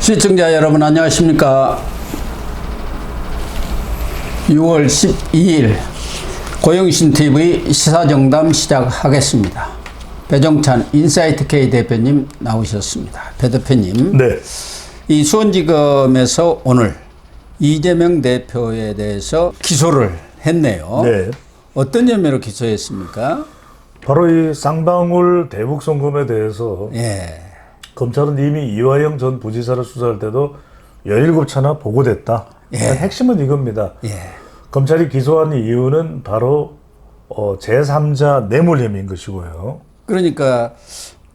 시청자 여러분 안녕하십니까. 6월 12일 고영신TV 시사정담 시작하겠습니다. 배종찬 인사이트K 대표님 나오셨습니다. 배 대표님, 네. 이 수원지검에서 오늘 이재명 대표에 대해서 기소를 했네요. 네. 어떤 혐의로 기소했습니까? 바로 이 쌍방울 대북송금에 대해서 검찰은 이미 이화영 전 부지사를 수사할 때도 17차나 보고됐다. 핵심은 이겁니다. 검찰이 기소한 이유는 바로 제3자 뇌물 혐의인 것이고요. 그러니까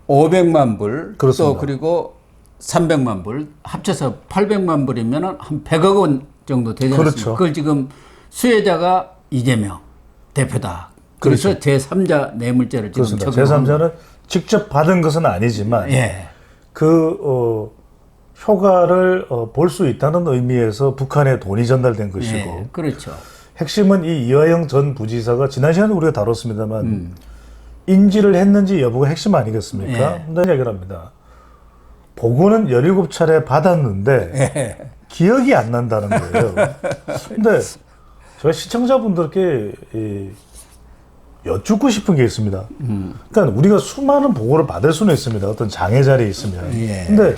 500만 불, 그렇습니다. 또 그리고 300만 불, 합쳐서 800만 불이면 한 100억 원 정도 되지 않습니까? 그렇죠. 그걸 지금 수혜자가 이재명 대표다. 그래서 그렇죠. 제3자 뇌물죄를 지금 그렇습니다. 적용한 제3자는 직접 받은 것은 아니지만 그 효과를 볼 수 있다는 의미에서 북한에 돈이 전달된 것이고, 그렇죠. 핵심은 이 이화영 전 부지사가 지난 시간에 우리가 다뤘습니다만 인지를 했는지 여부가 핵심 아니겠습니까? 이런 얘기를 합니다. 보고는 17차례 받았는데 기억이 안 난다는 거예요. 근데 제가 시청자분들께 여쭙고 싶은 게 있습니다. 그러니까 우리가 수많은 보고를 받을 수는 있습니다. 어떤 장애 자리에 있으면. 근데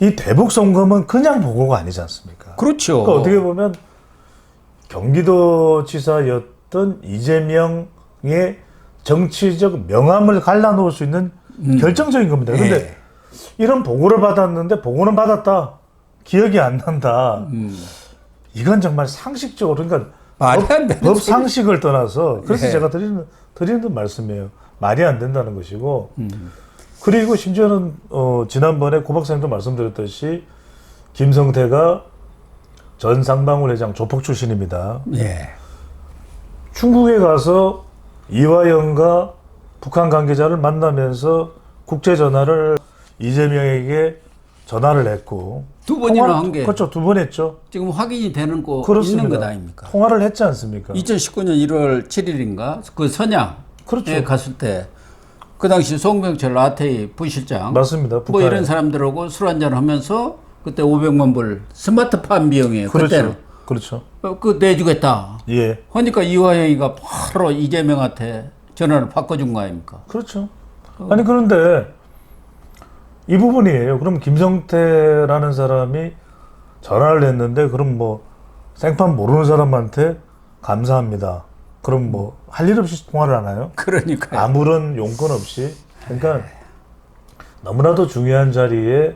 이 대북송금은 그냥 보고가 아니지 않습니까? 그렇죠. 그러니까 어떻게 보면 경기도지사였던 이재명의 정치적 명함을 갈라놓을 수 있는 결정적인 겁니다. 그런데 이런 보고를 받았는데 보고는 받았다. 기억이 안 난다. 이건 정말 상식적으로, 그러니까 법 상식을 떠나서, 그래서 제가 드리는 말씀이에요. 말이 안 된다는 것이고, 그리고 심지어는 지난번에 고 박사님도 말씀드렸듯이 김성태가 전 쌍방울 회장 조폭 출신입니다. 중국에 가서 이화영과 북한 관계자를 만나면서 국제 전화를 이재명에게 전화를 했고, 두 번이나 한 게. 그렇죠. 2번 했죠. 지금 확인이 되는 거 그렇습니다. 있는 것 아닙니까? 통화를 했지 않습니까? 2019년 1월 7일인가 그 선양에 그렇죠. 갔을 때 그 당시 송병철 라테이 부실장, 맞습니다. 뭐 북한에. 이런 사람들하고 술 한잔 하면서 그때 500만 불 스마트폰 비용이에요. 그렇죠. 그때는 그렇죠. 그 내주겠다. 예. 하니까 이화영이가 바로 이재명한테 전화를 바꿔준 거 아닙니까? 그렇죠. 아니 그런데 이 부분이에요. 그럼 김성태라는 사람이 전화를 했는데, 그럼 뭐 생판 모르는 사람한테 감사합니다. 그럼 뭐 할 일 없이 통화를 하나요? 그러니까요. 아무런 용건 없이. 그러니까 너무나도 중요한 자리에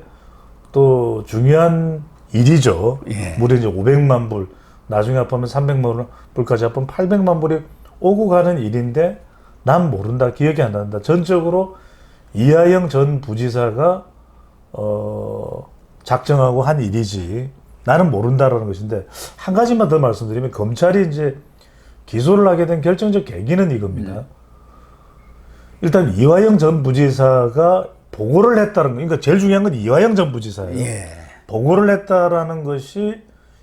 또 중요한 일이죠. 무려 이제 500만 불, 나중에 합하면 300만 불까지 합하면 800만 불이 오고 가는 일인데 난 모른다, 기억이 안 난다. 전적으로 이하영 전 부지사가 작정하고 한 일이지 나는 모른다라는 것인데, 한 가지만 더 말씀드리면 검찰이 이제 기소를 하게 된 결정적 계기는 이겁니다. 일단 이화영 전 부지사가 보고를 했다는 거, 그러니까 제일 중요한 건 이화영 전 부지사예요. 보고를 했다라는 것이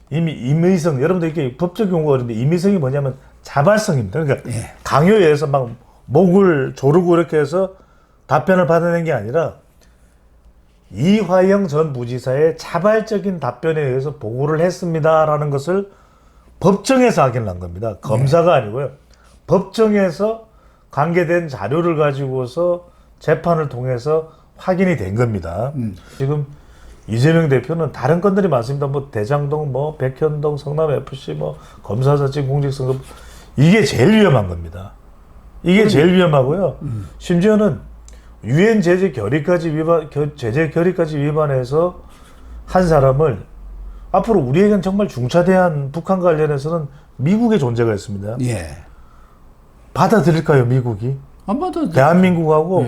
이미 임의성, 여러분들 이렇게 법적 용어가 그런데 임의성이 뭐냐면 자발성입니다. 그러니까 강요에 의해서 막 목을 조르고 이렇게 해서 답변을 받아낸 게 아니라 이화영 전 부지사의 자발적인 답변에 의해서 보고를 했습니다라는 것을 법정에서 확인을 한 겁니다. 검사가 아니고요. 법정에서 관계된 자료를 가지고서 재판을 통해서 확인이 된 겁니다. 지금 이재명 대표는 다른 건들이 많습니다. 뭐 대장동, 뭐 백현동, 성남FC, 뭐 검사사직 공직선거, 이게 제일 위험한 겁니다. 이게 제일 위험하고요. 심지어는 유엔 제재 결의까지 위반해서 한 사람을, 앞으로 우리에겐 정말 중차대한 북한 관련해서는 미국의 존재가 있습니다. 받아들일까요, 미국이? 안 받아도 대한민국하고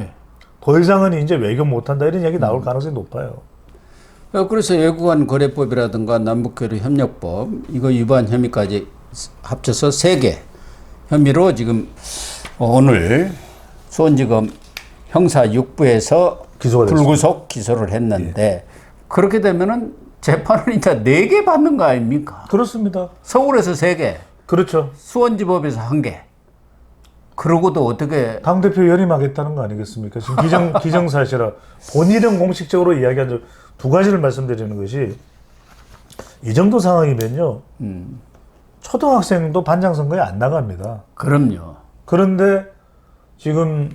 더 이상은 이제 외교 못한다, 이런 얘기 나올 가능성이 높아요. 그래서 외국안 거래법이라든가 남북교류 협력법 이거 위반 혐의까지 합쳐서 3개 혐의로 지금 오늘 수원지검 형사 6부에서 불구속 기소를 했는데, 그렇게 되면은 재판을 일단 4개 받는 거 아닙니까? 그렇습니다. 서울에서 3개, 그렇죠. 수원지법에서 1개. 그러고도 어떻게 당대표 연임하겠다는 거 아니겠습니까? 지금 기정사실화 본인은 공식적으로 이야기한 적, 두 가지를 말씀드리는 것이 이 정도 상황이면요. 초등학생도 반장 선거에 안 나갑니다. 그럼요. 그런데 지금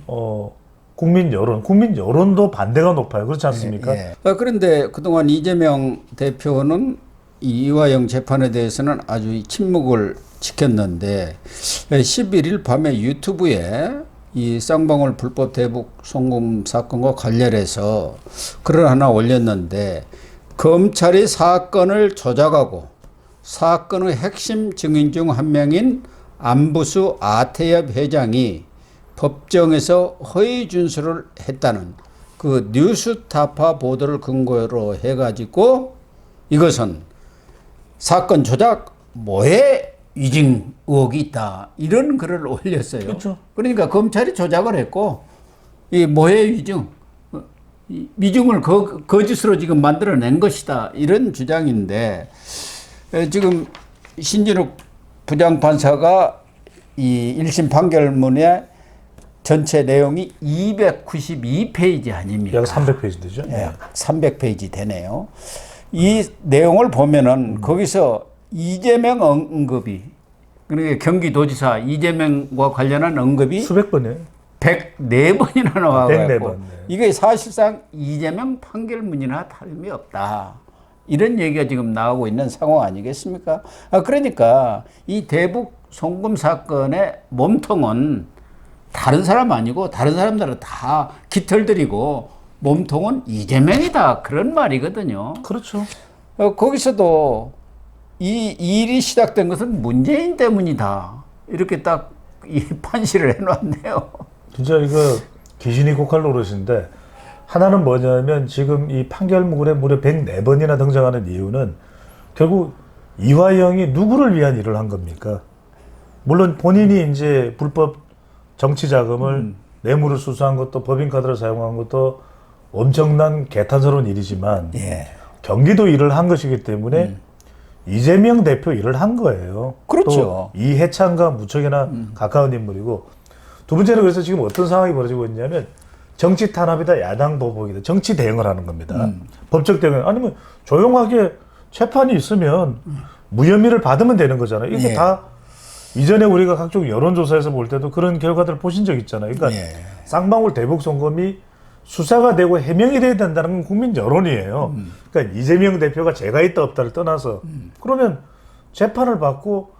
국민 여론도 반대가 높아요. 그렇지 않습니까? 예. 그런데 그동안 이재명 대표는 이 이화영 재판에 대해서는 아주 침묵을 지켰는데 11일 밤에 유튜브에 이 쌍방울 불법 대북 송금 사건과 관련해서 글을 하나 올렸는데 검찰이 사건을 조작하고 사건의 핵심 증인 중 한 명인 안부수 아태엽 회장이 법정에서 허위 준수를 했다는 그 뉴스타파 보도를 근거로 해가지고 이것은 사건 조작 모해 위증 의혹이 있다 이런 글을 올렸어요. 그렇죠. 그러니까 검찰이 조작을 했고 이 모해 위증 위증을 거짓으로 지금 만들어낸 것이다 이런 주장인데 지금 신진욱 부장판사가 이 1심 판결문에 전체 내용이 292페이지 아닙니까? 약 300페이지 되죠? 예, 300페이지 되네요. 이 내용을 보면은 거기서 이재명 언급이 그러니까 경기도지사 이재명과 관련한 언급이 수백 번이에요. 104번이나 나와가지고 104번, 네. 이게 사실상 이재명 판결문이나 다름이 없다. 이런 얘기가 지금 나오고 있는 상황 아니겠습니까? 그러니까 이 대북 송금 사건의 몸통은 다른 사람 아니고 다른 사람들은 다 깃털들이고 몸통은 이재명이다. 그런 말이거든요. 그렇죠. 거기서도 이 일이 시작된 것은 문재인 때문이다. 이렇게 딱 이 판시를 해놨네요. 진짜 이거 귀신이 고칼 노릇인데 하나는 뭐냐면 지금 이 판결문에 무려 104번이나 등장하는 이유는 결국 이화영이 누구를 위한 일을 한 겁니까? 물론 본인이 이제 불법 정치 자금을 뇌물을 수수한 것도 법인카드를 사용한 것도 엄청난 개탄스러운 일이지만 예. 경기도 일을 한 것이기 때문에 이재명 대표 일을 한 거예요. 그렇죠. 또 이해찬과 무척이나 가까운 인물이고 두 번째는 그래서 지금 어떤 상황이 벌어지고 있냐면 정치 탄압이다 야당 보복이다 정치 대응을 하는 겁니다. 법적 대응 아니면 조용하게 재판이 있으면 무혐의를 받으면 되는 거잖아요. 이게 예. 다 이전에 우리가 각종 여론조사에서 볼 때도 그런 결과들을 보신 적 있잖아요. 그러니까 예. 쌍방울 대북 송금이 수사가 되고 해명이 돼야 된다는 건 국민 여론이에요. 그러니까 이재명 대표가 죄가 있다 없다를 떠나서 그러면 재판을 받고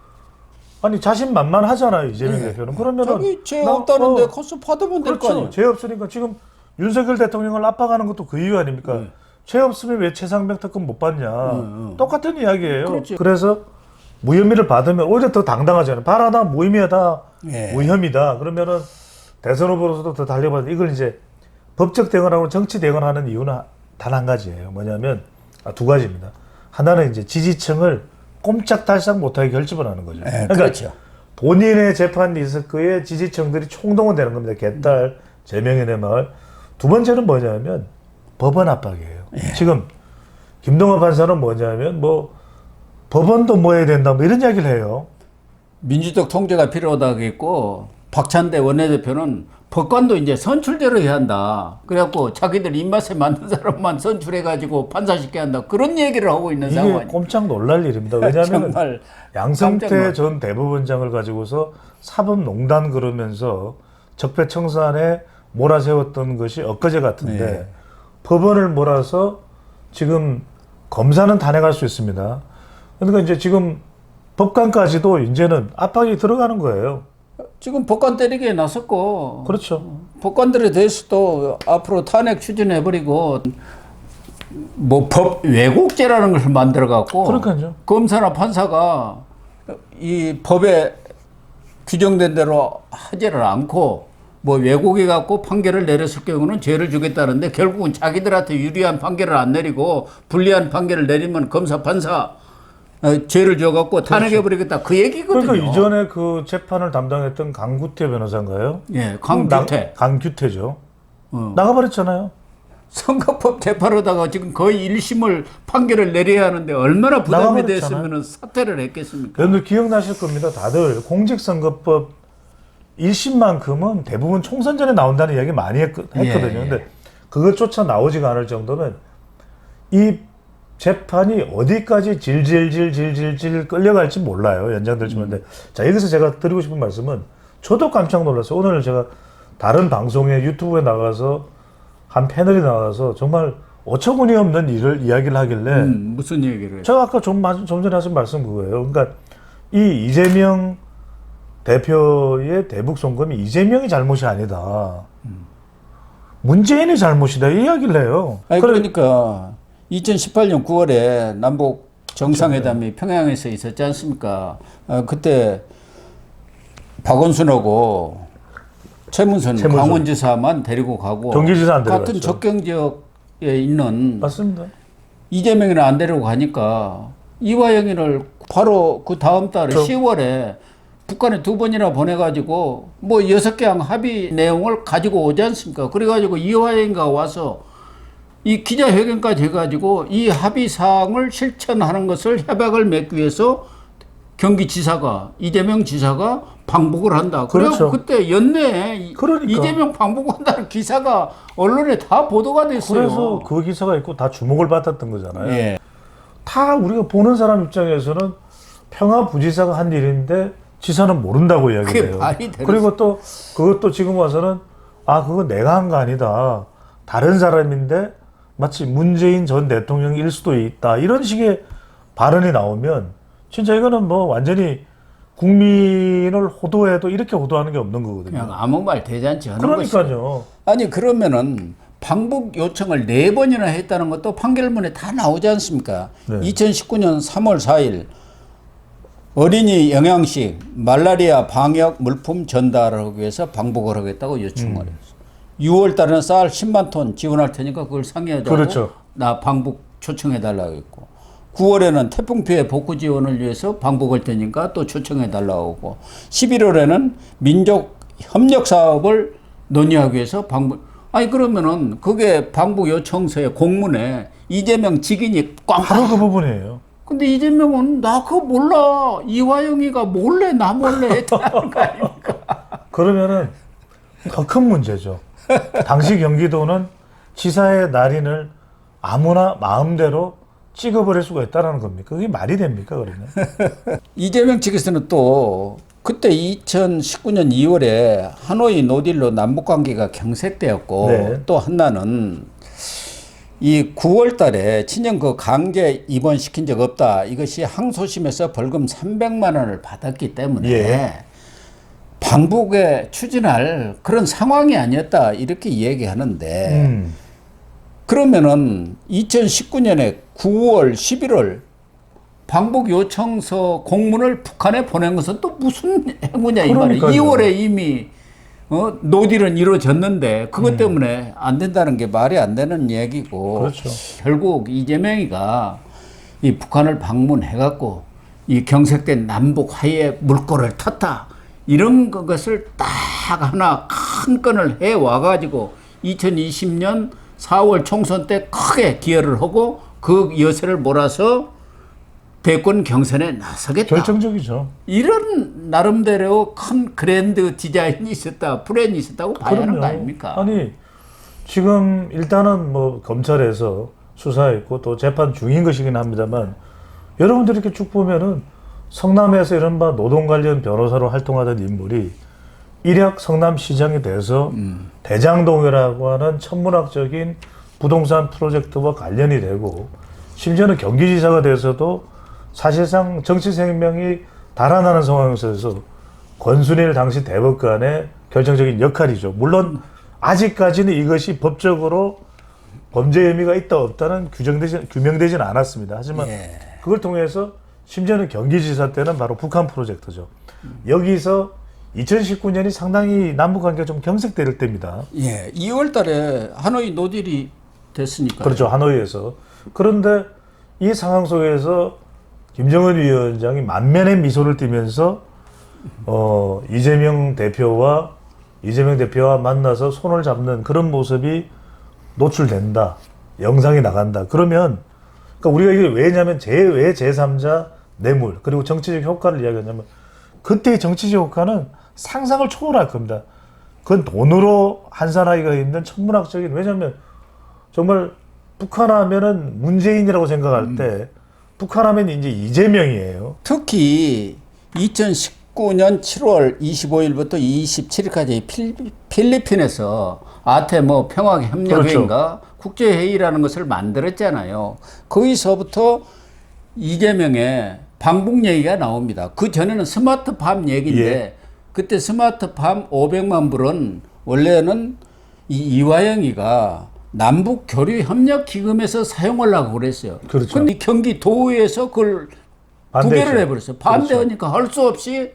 아니 자신만만하잖아요 이재명 대표는. 그러면은 자기 죄 없다는데 가서 받으면 될 거 그렇죠. 아니에요. 죄 없으니까 지금 윤석열 대통령을 압박하는 것도 그 이유 아닙니까? 죄 없으면 왜 최상병 특검 못 받냐? 똑같은 이야기예요. 그렇죠. 그래서 무혐의를 받으면 오히려 더 당당하잖아요. 봐라 무혐의하다, 예. 무혐의다. 그러면은 대선 후보로서도 더 달려봐야 돼. 이걸 이제 법적 대응하고 정치 대응하는 이유는 단 한 가지예요. 뭐냐면 두 가지입니다. 하나는 이제 지지층을 꼼짝달싹 못하게 결집을 하는 거죠. 그러니까 그렇죠. 본인의 재판 리스크에 지지층들이 총동원되는 겁니다. 개딸, 제명의 내 마을. 두 번째는 뭐냐면 법원 압박이에요. 지금 김동완 판사는 뭐냐면 뭐 법원도 뭐 해야 된다 뭐 이런 이야기를 해요. 민주적 통제가 필요하다고 했고 박찬대 원내대표는 법관도 이제 선출대로 해야 한다. 그래갖고 자기들 입맛에 맞는 사람만 선출해가지고 판사시켜야 한다. 그런 얘기를 하고 있는 이게 상황이에요. 꼼짝 놀랄 일입니다. 왜냐하면 정말 양승태 전 대법원장을 가지고서 사법농단 그러면서 적폐청산에 몰아세웠던 것이 엊그제 같은데 네. 법원을 몰아서 지금 검사는 탄핵할 수 있습니다. 그러니까 이제 지금 법관까지도 이제는 압박이 들어가는 거예요. 지금 법관 때리기에 나섰고 그렇죠. 법관들에 대해서도 앞으로 탄핵 추진해버리고 뭐 법 왜곡죄라는 것을 만들어갖고 그러니까요. 검사나 판사가 이 법에 규정된 대로 하지를 않고 뭐 왜곡해갖고 판결을 내렸을 경우는 죄를 주겠다는데 결국은 자기들한테 유리한 판결을 안 내리고 불리한 판결을 내리면 검사 판사 죄를 줘갖고 탄핵해버리겠다 그 얘기거든요. 그러니까 이전에 그 재판을 담당했던 강구태 변호사인가요? 예, 강규태. 강규태죠. 나가버렸잖아요. 선거법 재판하다가 지금 거의 1심을 판결을 내려야 하는데 얼마나 부담이 나가버렸잖아요. 됐으면 사퇴를 했겠습니까? 여러분들 기억나실 겁니다. 다들 공직선거법 1심만큼은 대부분 총선 전에 나온다는 이야기 많이 했거든요. 예. 근데 그것조차 나오지가 않을 정도면 이 재판이 어디까지 질질 끌려갈지 몰라요. 연장될지 모르는데. 자, 여기서 제가 드리고 싶은 말씀은 저도 깜짝 놀랐어요. 오늘 제가 다른 방송에 유튜브에 나가서 한 패널이 나와서 정말 어처구니 없는 이야기를 하길래 무슨 얘기를 해요? 제가 아까 좀 전에 하신 말씀 그거예요. 그러니까 이 이재명 대표의 대북 송금이 이재명이 잘못이 아니다. 문재인의 잘못이다 이 이야기를 해요. 아니, 그러니까 2018년 9월에 남북 정상회담이 그렇죠. 평양에서 있었지 않습니까? 그때 박원순하고 최문순 광원지사만 데리고 가고 경기지사 안 데려갔죠. 같은 접경 지역에 있는 맞습니다. 이재명이는 안 데리고 가니까 이화영이를 바로 그 다음 달에 10월에 북한에 2번이나 보내가지고 뭐 6개항 합의 내용을 가지고 오지 않습니까? 그래가지고 이화영이가 와서 이 기자회견까지 해가지고 이 합의 사항을 실천하는 것을 협약을 맺기 위해서 경기지사가 이재명 지사가 방북을 한다. 그래서 그렇죠. 그때 연내에 그러니까. 이재명 방북한다는 기사가 언론에 다 보도가 됐어요. 그래서 그 기사가 있고 다 주목을 받았던 거잖아요. 예. 다 우리가 보는 사람 입장에서는 평화부지사가 한 일인데 지사는 모른다고 그게 이야기해요. 말이 되는 그리고 또 그것도 지금 와서는 아 그거 내가 한 거 아니다. 다른 사람인데 마치 문재인 전 대통령일 수도 있다. 이런 식의 발언이 나오면 진짜 이거는 뭐 완전히 국민을 호도해도 이렇게 호도하는 게 없는 거거든요. 그냥 아무 말 대잔치 하는 것이. 그러니까요. 아니 그러면은 방북 요청을 4번이나 했다는 것도 판결문에 다 나오지 않습니까? 네. 2019년 3월 4일 어린이 영양식 말라리아 방역 물품 전달을 하기 위해서 방북을 하겠다고 요청을 했어. 6월 달에는 쌀 10만 톤 지원할 테니까 그걸 상의하자고 그렇죠. 나 방북 초청해 달라고 했고 9월에는 태풍 피해 복구 지원을 위해서 방북할 테니까 또 초청해 달라고 하고 11월에는 민족 협력 사업을 논의하기 위해서 방북. 아니 그러면은 그게 방북 요청서의 공문에 이재명 직인이 꽝. 바로 그 부분이에요. 근데 이재명은 나 그거 몰라. 이화영이가 몰래 나 몰래 했다는 거 아닙니까? 그러면은 더 큰 문제죠. 당시 경기도는 지사의 날인을 아무나 마음대로 찍어버릴 수가 있다는 겁니까? 그게 말이 됩니까, 그러면? 이재명 측에서는 또 그때 2019년 2월에 하노이 노딜로 남북 관계가 경색되었고 네. 또 하나는 이 9월 달에 친형 그 강제 입원시킨 적 없다. 이것이 항소심에서 벌금 300만 원을 받았기 때문에 예. 방북에 추진할 그런 상황이 아니었다. 이렇게 얘기하는데 그러면은 2019년에 9월, 11월 방북 요청서 공문을 북한에 보낸 것은 또 무슨 행위냐 이 말이에요. 그러니까요. 2월에 이미 노딜은 이루어졌는데 그것 때문에 안 된다는 게 말이 안 되는 얘기고 그렇죠. 결국 이재명이가 이 북한을 방문해갖고 이 경색된 남북 화해 물꼬를 텄다. 이런 것을 딱 하나 큰 건을 해 와가지고 2020년 4월 총선 때 크게 기여를 하고 그 여세를 몰아서 대권 경선에 나서겠다. 결정적이죠. 이런 나름대로 큰 그랜드 디자인이 있었다, 플랜이 있었다고 봐야 하는 거 아닙니까? 아니 지금 일단은 뭐 검찰에서 수사했고 또 재판 중인 것이긴 합니다만 여러분들이 이렇게 쭉 보면은 성남에서 이른바 노동 관련 변호사로 활동하던 인물이 일약 성남시장이 돼서 대장동이라고 하는 천문학적인 부동산 프로젝트와 관련이 되고 심지어는 경기지사가 돼서도 사실상 정치 생명이 달아나는 상황에서 권순일 당시 대법관의 결정적인 역할이죠. 물론 아직까지는 이것이 법적으로 범죄 혐의가 있다 없다는 규명되지는 않았습니다. 하지만 그걸 통해서 심지어는 경기지사 때는 바로 북한 프로젝트죠. 여기서 2019년이 상당히 남북관계가 좀 경색될 때입니다. 예, 2월 달에 하노이 노딜이 됐으니까. 그렇죠. 하노이에서. 그런데 이 상황 속에서 김정은 위원장이 만면의 미소를 띠면서 이재명 대표와 만나서 손을 잡는 그런 모습이 노출된다. 영상이 나간다. 그러면 그러니까 우리가 이게 왜냐면 왜 제3자 뇌물 그리고 정치적 효과를 이야기하냐면 그때의 정치적 효과는 상상을 초월할 겁니다. 그건 돈으로 환산하기가 힘든 천문학적인 왜냐하면 정말 북한하면은 문재인이라고 생각할 때 북한하면 이제 이재명이에요. 특히 2019년 7월 25일부터 27일까지 필리핀에서 아태 뭐 평화협력회의인가 국제회의라는 것을 만들었잖아요. 거기서부터 이재명의 방북 얘기가 나옵니다. 그 전에는 스마트팜 얘기인데 그때 스마트팜 500만 불은 원래는 이화영이가 남북 교류 협력 기금에서 사용하려고 그랬어요. 그렇죠. 근데 경기도에서 그걸 부결을 해버렸어요. 반대하니까 할 수 없이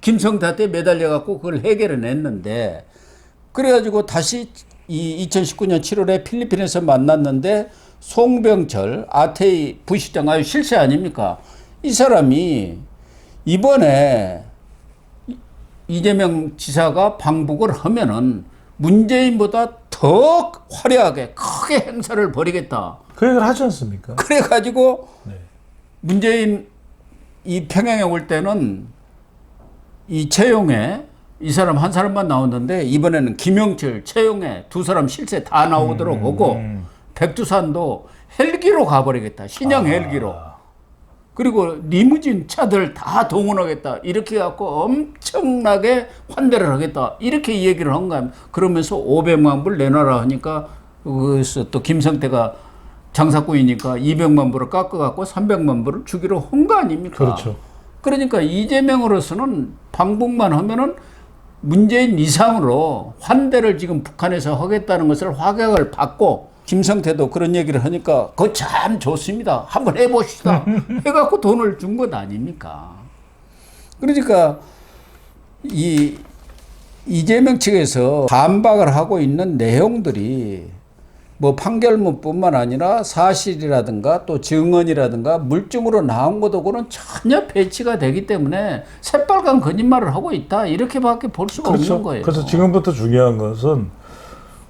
김성태한테 매달려 갖고 그걸 해결을 했는데 그래가지고 다시 2019년 7월에 필리핀에서 만났는데 송병철 아태이 부시장 아유 실세 아닙니까? 이 사람이 이번에 이재명 지사가 방북을 하면은 문재인보다 더 화려하게 크게 행사를 벌이겠다. 그 얘기를 하지 않습니까? 그래가지고 네. 문재인 이 평양에 올 때는 이 최용해 이 사람 한 사람만 나오는데 이번에는 김영철, 최용해 두 사람 실세 다 나오도록 하고 백두산도 헬기로 가버리겠다. 신형 헬기로. 그리고 리무진 차들 다 동원하겠다. 이렇게 해갖고 엄청나게 환대를 하겠다. 이렇게 얘기를 한 거야. 그러면서 500만 불 내놔라 하니까 그래서 또 김성태가 장사꾼이니까 200만 불을 깎아갖고 300만 불을 주기로 한 거 아닙니까? 그렇죠. 그러니까 이재명으로서는 방북만 하면은 문재인 이상으로 환대를 지금 북한에서 하겠다는 것을 확약을 받고 김성태도 그런 얘기를 하니까 그거 참 좋습니다. 한번 해봅시다. 해갖고 돈을 준 것 아닙니까? 그러니까 이재명 측에서 반박을 하고 있는 내용들이 뭐 판결문뿐만 아니라 사실이라든가 또 증언이라든가 물증으로 나온 것하고는 전혀 배치가 되기 때문에 새빨간 거짓말을 하고 있다. 이렇게밖에 볼 수가 그렇죠. 없는 거예요. 그래서 지금부터 중요한 것은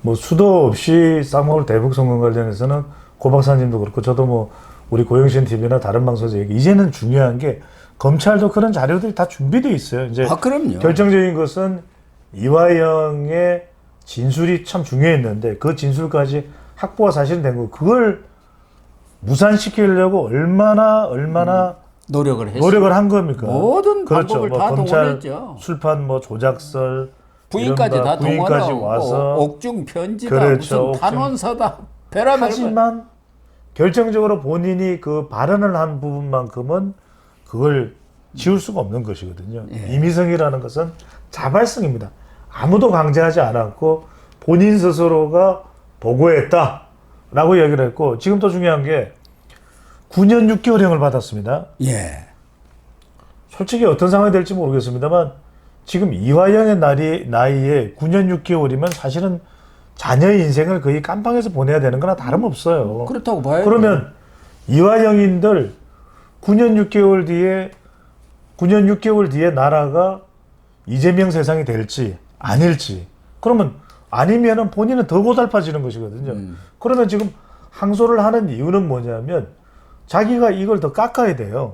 뭐 수도 없이 쌍방울 대북 선거 관련해서는 고 박사님도 그렇고 저도 뭐 우리 고영신 TV나 다른 방송에서 얘기 이제는 중요한 게 검찰도 그런 자료들이 다 준비되어 있어요. 이제 그럼요. 결정적인 것은 이화영의 진술이 참 중요했는데 그 진술까지 확보가 사실은 된 거 그걸 무산시키려고 얼마나 노력을 했어요. 노력을 한 겁니까? 모든 그렇죠. 방법을 뭐 다 검찰 동원했죠. 술판 뭐 조작설 부인까지 다 부인까지 동원하고 와서 옥중 편지다 그렇죠. 무슨 탄원서다 베라벨 하지만 결정적으로 본인이 그 발언을 한 부분만큼은 그걸 지울 수가 없는 것이거든요. 임의성이라는 것은 자발성입니다. 아무도 강제하지 않았고 본인 스스로가 보고했다라고 얘기를 했고 지금 또 중요한 게 9년 6개월형을 받았습니다. 예. 솔직히 어떤 상황이 될지 모르겠습니다만 지금 이화영의 나이에 9년 6개월이면 사실은 자녀의 인생을 거의 깜빵에서 보내야 되는 거나 다름없어요. 그렇다고 봐요. 그러면 이화영인들 9년 6개월 뒤에 나라가 이재명 세상이 될지 아닐지 그러면 아니면은 본인은 더 고달파지는 것이거든요. 그러면 지금 항소를 하는 이유는 뭐냐면 자기가 이걸 더 깎아야 돼요.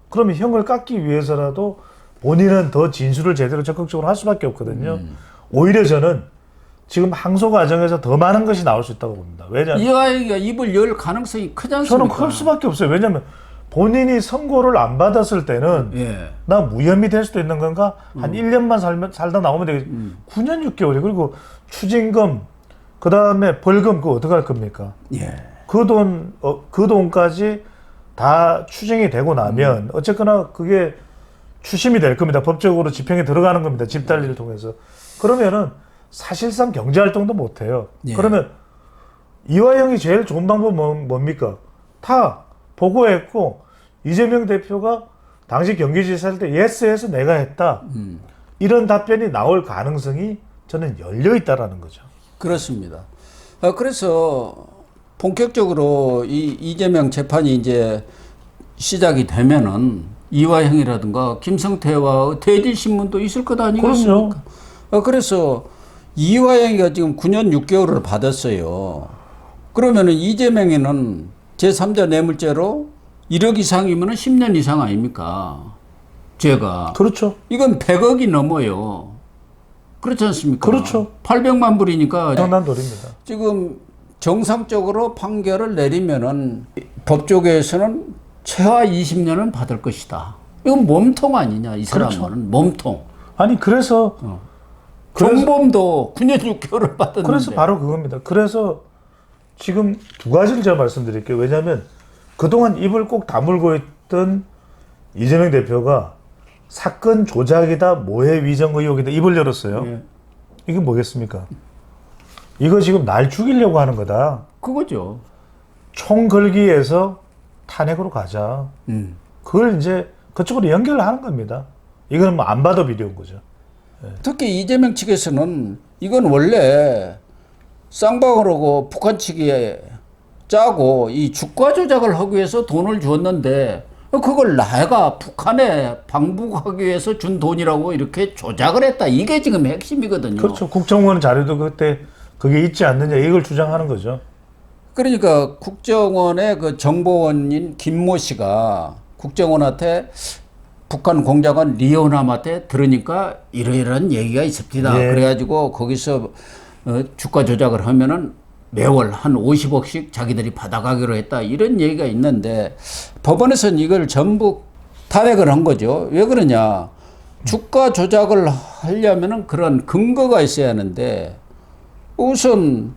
그러면 형을 깎기 위해서라도 본인은 더 진술을 제대로 적극적으로 할 수밖에 없거든요. 오히려 저는 지금 항소 과정에서 더 많은 것이 나올 수 있다고 봅니다. 왜냐하면 이화영이가 입을 열 가능성이 크지 않습니까? 저는 클 수밖에 없어요. 왜냐하면 본인이 선고를 안 받았을 때는 나 무혐의 될 수도 있는 건가? 한 1년만 살다 나오면 되겠지. 9년 6개월이 그리고 추징금 그 다음에 벌금 그거 어떻게 할 겁니까? 그 돈까지 다 추징이 되고 나면 어쨌거나 그게 추심이 될 겁니다. 법적으로 집행에 들어가는 겁니다. 집달리를 통해서. 그러면은 사실상 경제활동도 못해요. 그러면 이화영이 제일 좋은 방법은 뭡니까? 다 보고했고 이재명 대표가 당시 경기지사 할 때 예스해서 내가 했다. 이런 답변이 나올 가능성이 저는 열려 있다라는 거죠. 그렇습니다. 그래서 본격적으로 이재명 재판이 이제 시작이 되면은 이화영이라든가 김성태와 대질신문도 있을 것 아니겠습니까? 그래서 이화영이가 지금 9년 6개월을 받았어요. 그러면은 이재명에는 제3자 뇌물죄로 1억 이상이면 10년 이상 아닙니까? 죄가. 그렇죠. 이건 100억이 넘어요. 그렇지 않습니까? 그렇죠. 800만 불이니까. 엄청난 돈입니다. 지금 정상적으로 판결을 내리면은 법조계에서는 최하 20년은 받을 것이다. 이건 몸통 아니냐, 이 사람은. 그렇죠. 몸통. 아니 그래서 정범도 9년 6개월을 받았는데. 그래서 바로 그겁니다. 그래서 지금 두 가지를 제가 말씀드릴게요. 왜냐하면 그동안 입을 꼭 다물고 있던 이재명 대표가 사건 조작이다, 모해 위정 의혹이다 입을 열었어요. 예. 이게 뭐겠습니까? 이거 지금 날 죽이려고 하는 거다. 그거죠. 총 걸기에서 탄핵으로 가자. 그걸 이제 그쪽으로 연결을 하는 겁니다. 이건 뭐 안 봐도 비디오인 거죠. 특히 이재명 측에서는 이건 원래 쌍방울하고 북한 측이 짜고 이 주가 조작을 하기 위해서 돈을 주었는데 그걸 내가 북한에 방북하기 위해서 준 돈이라고 이렇게 조작을 했다. 이게 지금 핵심이거든요. 그렇죠. 국정원 자료도 그때 그게 있지 않느냐 이걸 주장하는 거죠. 그러니까 국정원의 그 정보원인 김모 씨가 국정원한테 북한 공작원 리오남한테 들으니까 이러이러한 얘기가 있습니다. 예. 그래가지고 거기서 주가 조작을 하면은 매월 한 50억씩 자기들이 받아가기로 했다. 이런 얘기가 있는데 법원에서는 이걸 전부 탄핵을 한 거죠. 왜 그러냐. 주가 조작을 하려면은 그런 근거가 있어야 하는데 우선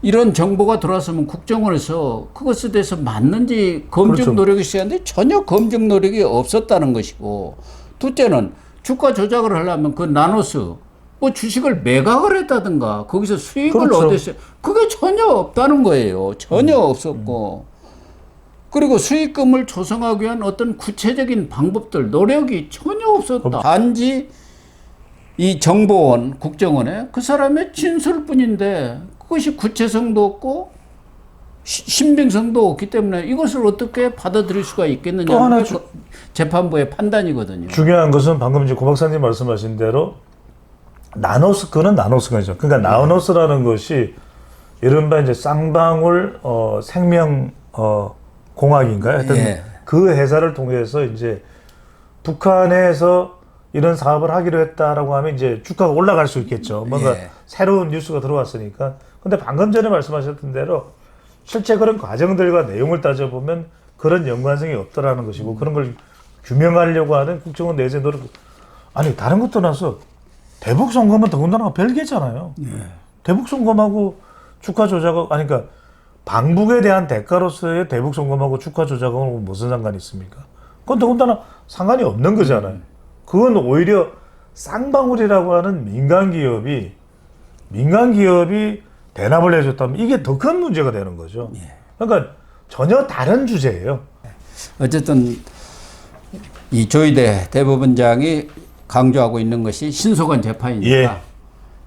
이런 정보가 들어왔으면 국정원에서 그것에 대해서 맞는지 검증 그렇죠. 노력이 있어야 하는데 전혀 검증 노력이 없었다는 것이고 둘째는 주가 조작을 하려면 그 나노스 뭐 주식을 매각을 했다든가 거기서 수익을 그렇죠. 얻었어요. 그게 전혀 없다는 거예요. 전혀 없었고 그리고 수익금을 조성하기 위한 어떤 구체적인 방법들 노력이 전혀 없었다. 단지 이 정보원 국정원에 그 사람의 진술뿐인데 그것이 구체성도 없고 신빙성도 없기 때문에 이것을 어떻게 받아들일 수가 있겠느냐. 또 하나 재판부의 판단이거든요. 중요한 것은 방금 이제 고 박사님 말씀하신 대로 나노스크는 나노스크죠. 그러니까 나노스라는 것이 이른바 이제 쌍방울 생명 공학인가요? 하여튼 예. 그 회사를 통해서 이제 북한에서 이런 사업을 하기로 했다라고 하면 이제 주가가 올라갈 수 있겠죠. 뭔가 예. 새로운 뉴스가 들어왔으니까. 근데 방금 전에 말씀하셨던 대로 실제 그런 과정들과 내용을 따져보면 그런 연관성이 없더라는 것이고 그런 걸 규명하려고 하는 국정원 내재 노력. 아니 다른 것도 나서 대북 송금은 더군다나 별개잖아요. 대북 송금하고 주가 조작하고 아니 그러니까 방북에 대한 대가로서의 대북 송금하고 주가 조작하고 무슨 상관이 있습니까? 그건 더군다나 상관이 없는 거잖아요. 그건 오히려 쌍방울이라고 하는 민간 기업이 대납을 해줬다면 이게 더 큰 문제가 되는 거죠. 그러니까 전혀 다른 주제예요. 어쨌든 이 조희대 대법원장이 강조하고 있는 것이 신속한 재판이니까 예.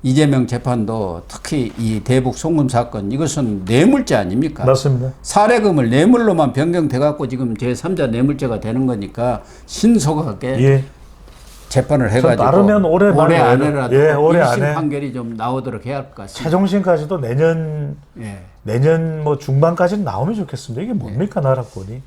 이재명 재판도 특히 이 대북 송금 사건 이것은 뇌물죄 아닙니까? 맞습니다. 사례금을 뇌물로만 변경돼 갖고 지금 제3자 뇌물죄가 되는 거니까 신속하게 예. 재판을 해가지고 따르면 올해 안에라도 예, 올해 1심 안에 판결이 좀 나오도록 해야 할 것 같습니다. 최종심까지도 내년 예. 뭐 중반까지는 나오면 좋겠습니다. 이게 뭡니까 나라권이?